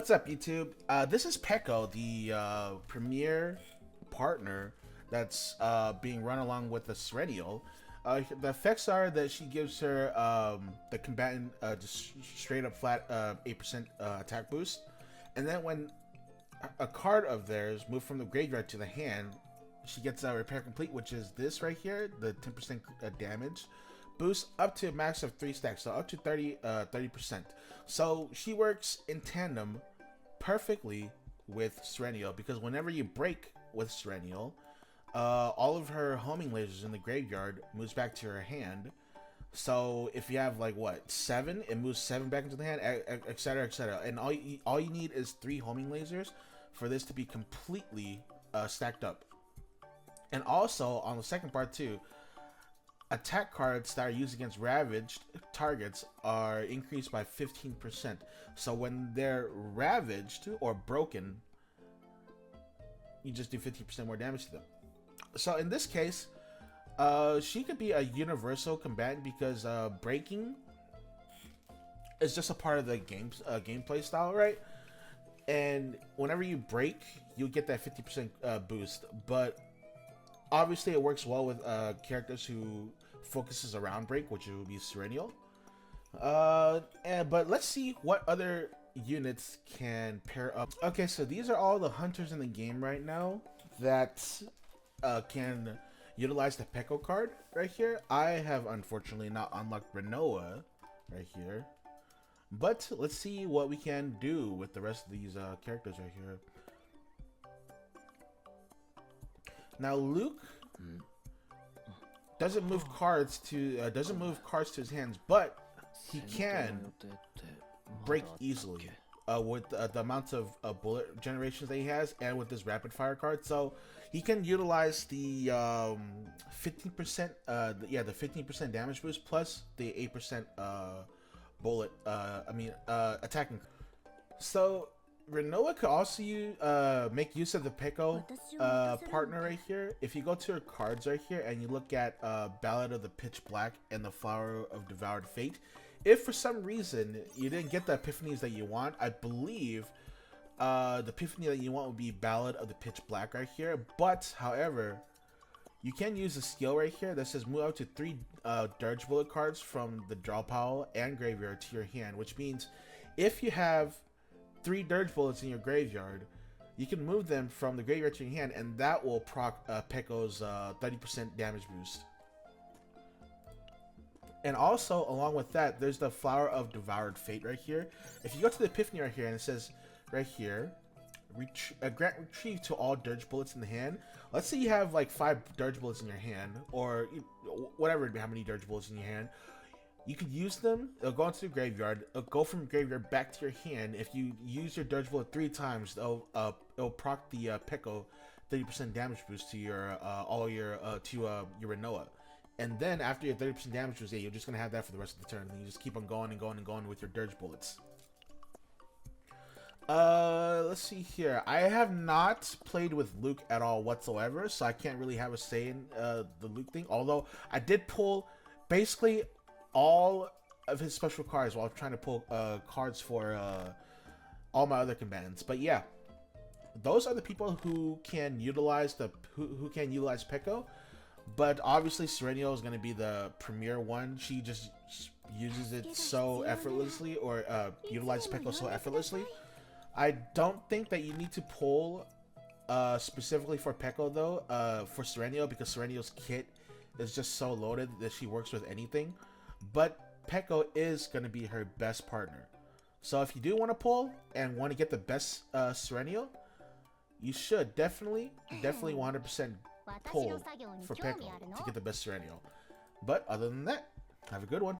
What's up, YouTube? This is Peko, the premier partner that's being run along with the Serenial. The effects are that she gives her the combatant just straight up flat 8% attack boost, and then when a card of theirs moved from the graveyard to the hand, she gets a repair complete, which is this right here, the 10% damage boost up to a max of 3 stacks, so up to 30%. So she works in tandem perfectly with Serenial, because whenever you break with Serenial, all of her homing lasers in the graveyard moves back to her hand. So if you have like what 7, it moves 7 back into the hand, etc., etc. And all you need is 3 homing lasers for this to be completely stacked up. And also on the second part too, attack cards that are used against ravaged targets are increased by 15%. So when they're ravaged or broken, you just do 15% more damage to them. So in this case, she could be a universal combatant because breaking is just a part of the gameplay style, right? And whenever you break, you get that 50% boost. But obviously, it works well with characters who focuses around break, which would be Serenial. But let's see what other units can pair up. Okay, so these are all the hunters in the game right now that can utilize the Peko card right here. I have unfortunately not unlocked Renoa right here, but let's see what we can do with the rest of these characters right here. Now Luke doesn't move cards to his hands, but he can break easily with the amounts of bullet generations that he has, and with this rapid fire card. So he can utilize the 15% the 15% damage boost plus the 8% bullet attacking. So Renoa could also make use of the Peko partner right here. If you go to her cards right here and you look at Ballad of the Pitch Black and the Flower of Devoured Fate, if for some reason you didn't get the epiphanies that you want, I believe the epiphany that you want would be Ballad of the Pitch Black right here. But however, you can use a skill right here that says move up to 3 Dirge Bullet cards from the draw pile and graveyard to your hand, which means if you have 3 Dirge Bullets in your graveyard, you can move them from the graveyard to your hand, and that will proc Peko's 30% damage boost. And also, along with that, there's the Flower of Devoured Fate right here. If you go to the Epiphany right here, and it says right here, grant retrieve to all Dirge Bullets in the hand. Let's say you have like 5 Dirge Bullets in your hand, or whatever, how many Dirge Bullets in your hand. You could use them, it'll go into the graveyard, it'll go from graveyard back to your hand. If you use your Dirge Bullet 3 times, it'll proc the Peko 30% damage boost to your your Renoa. And then after your 30% damage boost, you're just gonna have that for the rest of the turn. And you just keep on going and going and going with your Dirge Bullets. Let's see here. I have not played with Luke at all whatsoever, so I can't really have a say in the Luke thing. Although I did pull basically all of his special cards while trying to pull cards for all my other combatants. But yeah, those are the people who can utilize who can utilize Peko. But obviously Serenial is going to be the premier one. She just uses it so effortlessly, or utilizes Peko so effortlessly. I don't think that you need to pull specifically for Peko though, for Serenial, because Serenial's kit is just so loaded that she works with anything. But Peko is going to be her best partner. So if you do want to pull and want to get the best Serenial, you should definitely 100% pull for Peko to get the best Serenial. But other than that, have a good one.